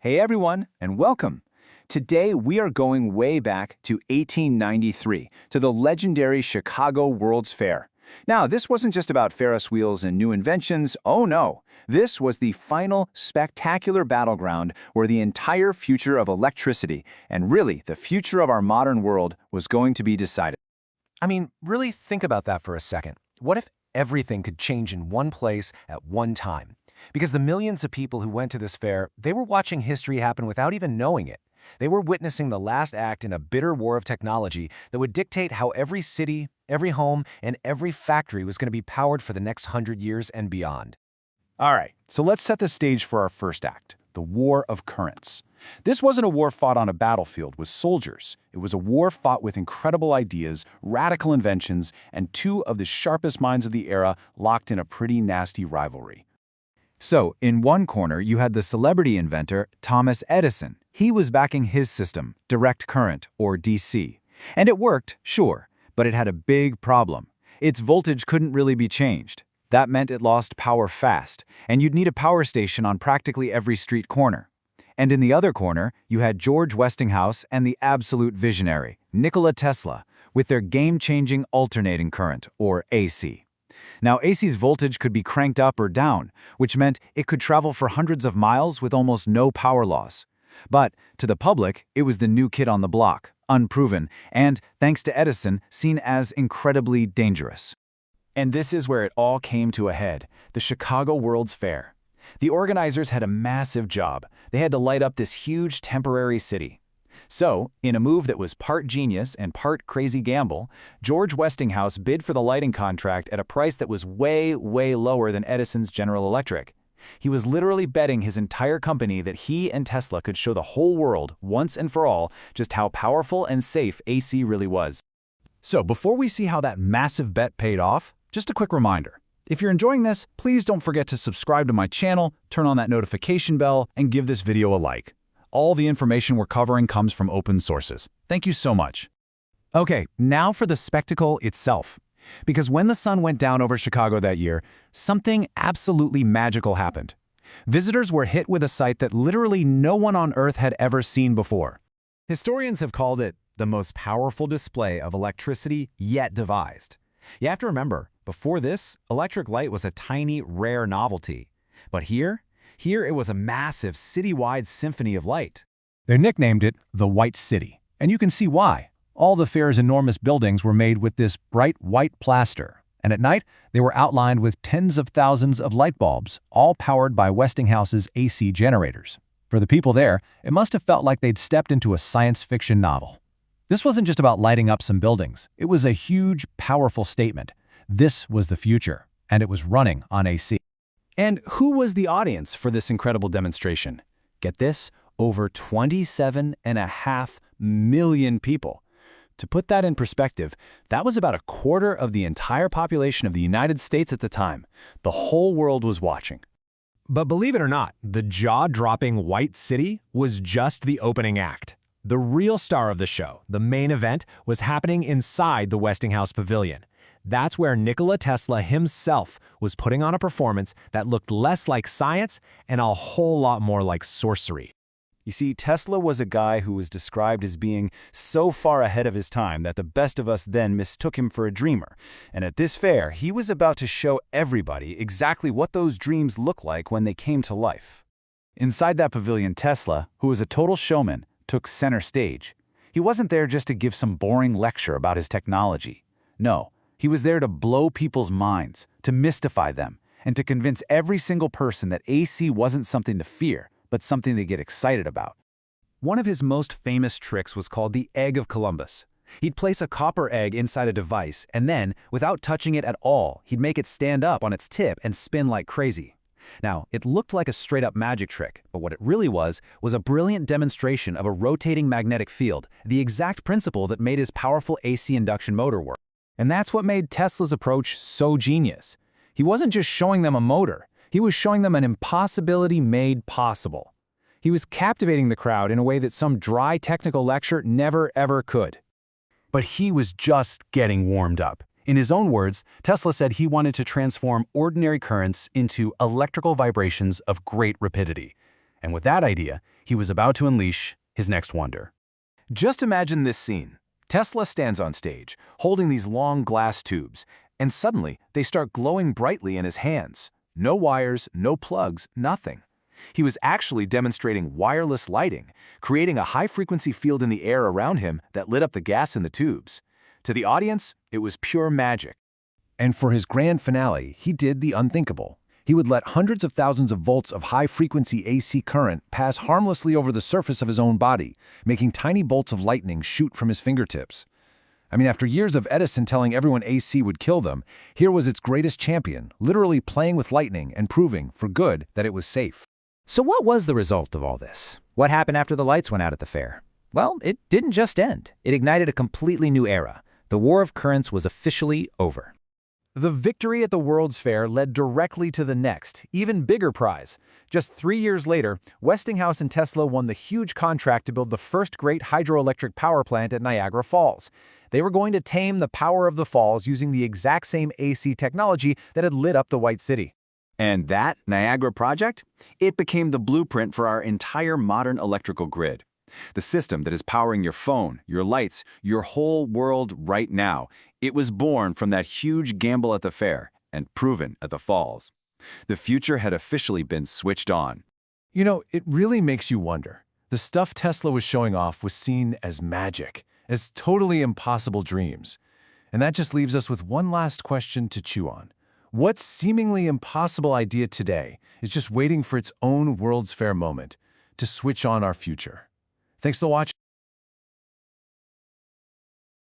Hey everyone, and welcome. Today we are going way back to 1893, to the legendary Chicago World's Fair. Now, this wasn't just about Ferris wheels and new inventions, oh no. This was the final spectacular battleground where the entire future of electricity, and really the future of our modern world, was going to be decided. I mean, really think about that for a second. What if everything could change in one place at one time? Because the millions of people who went to this fair, they were watching history happen without even knowing it. They were witnessing the last act in a bitter war of technology that would dictate how every city, every home, and every factory was going to be powered for the next 100 years and beyond. All right, so let's set the stage for our first act, the War of Currents. This wasn't a war fought on a battlefield with soldiers. It was a war fought with incredible ideas, radical inventions, and two of the sharpest minds of the era locked in a pretty nasty rivalry. So, in one corner, you had the celebrity inventor, Thomas Edison. He was backing his system, direct current, or DC. And it worked, sure, but it had a big problem. Its voltage couldn't really be changed. That meant it lost power fast, and you'd need a power station on practically every street corner. And in the other corner, you had George Westinghouse and the absolute visionary, Nikola Tesla, with their game-changing alternating current, or AC. Now, AC's voltage could be cranked up or down, which meant it could travel for hundreds of miles with almost no power loss. But to the public, it was the new kid on the block, unproven, and, thanks to Edison, seen as incredibly dangerous. And this is where it all came to a head, the Chicago World's Fair. The organizers had a massive job. They had to light up this huge temporary city. So, in a move that was part genius and part crazy gamble, George Westinghouse bid for the lighting contract at a price that was way lower than Edison's General Electric. He was literally betting his entire company that he and Tesla could show the whole world, once and for all, just how powerful and safe AC really was. So, before we see how that massive bet paid off, just a quick reminder. If you're enjoying this, please don't forget to subscribe to my channel, turn on that notification bell, and give this video a like. All the information we're covering comes from open sources. Thank you so much. Okay, now for the spectacle itself. Because when the sun went down over Chicago that year, something absolutely magical happened. Visitors were hit with a sight that literally no one on Earth had ever seen before. Historians have called it the most powerful display of electricity yet devised. You have to remember, before this, electric light was a tiny, rare novelty. But here it was a massive citywide symphony of light. They nicknamed it the White City, and you can see why. All the fair's enormous buildings were made with this bright white plaster, and at night they were outlined with tens of thousands of light bulbs, all powered by Westinghouse's AC generators. For the people there, it must have felt like they'd stepped into a science fiction novel. This wasn't just about lighting up some buildings. It was a huge, powerful statement. This was the future, and it was running on AC. And who was the audience for this incredible demonstration? Get this, over 27.5 million people. To put that in perspective, that was about a quarter of the entire population of the United States at the time. The whole world was watching. But believe it or not, the jaw-dropping White City was just the opening act. The real star of the show, the main event, was happening inside the Westinghouse Pavilion. That's where Nikola Tesla himself was putting on a performance that looked less like science and a whole lot more like sorcery. You see, Tesla was a guy who was described as being so far ahead of his time that the best of us then mistook him for a dreamer. And at this fair, he was about to show everybody exactly what those dreams look like when they came to life. Inside that pavilion, Tesla, who was a total showman, took center stage. He wasn't there just to give some boring lecture about his technology. No. He was there to blow people's minds, to mystify them, and to convince every single person that AC wasn't something to fear, but something to get excited about. One of his most famous tricks was called the Egg of Columbus. He'd place a copper egg inside a device, and then, without touching it at all, he'd make it stand up on its tip and spin like crazy. Now, it looked like a straight-up magic trick, but what it really was a brilliant demonstration of a rotating magnetic field, the exact principle that made his powerful AC induction motor work. And that's what made Tesla's approach so genius. He wasn't just showing them a motor, he was showing them an impossibility made possible. He was captivating the crowd in a way that some dry technical lecture never ever could. But he was just getting warmed up. In his own words, Tesla said he wanted to transform ordinary currents into electrical vibrations of great rapidity. And with that idea, he was about to unleash his next wonder. Just imagine this scene. Tesla stands on stage, holding these long glass tubes, and suddenly they start glowing brightly in his hands. No wires, no plugs, nothing. He was actually demonstrating wireless lighting, creating a high-frequency field in the air around him that lit up the gas in the tubes. To the audience, it was pure magic. And for his grand finale, he did the unthinkable. He would let hundreds of thousands of volts of high-frequency AC current pass harmlessly over the surface of his own body, making tiny bolts of lightning shoot from his fingertips. I mean, after years of Edison telling everyone AC would kill them, here was its greatest champion, literally playing with lightning and proving, for good, that it was safe. So what was the result of all this? What happened after the lights went out at the fair? Well, it didn't just end. It ignited a completely new era. The war of currents was officially over. The victory at the World's Fair led directly to the next, even bigger prize. Just 3 years later, Westinghouse and Tesla won the huge contract to build the first great hydroelectric power plant at Niagara Falls. They were going to tame the power of the falls using the exact same AC technology that had lit up the White City. And that Niagara project? It became the blueprint for our entire modern electrical grid. The system that is powering your phone, your lights, your whole world right now. It was born from that huge gamble at the fair and proven at the falls. The future had officially been switched on. You know, it really makes you wonder. The stuff Tesla was showing off was seen as magic, as totally impossible dreams. And that just leaves us with one last question to chew on. What seemingly impossible idea today is just waiting for its own World's Fair moment to switch on our future? Thanks for watching.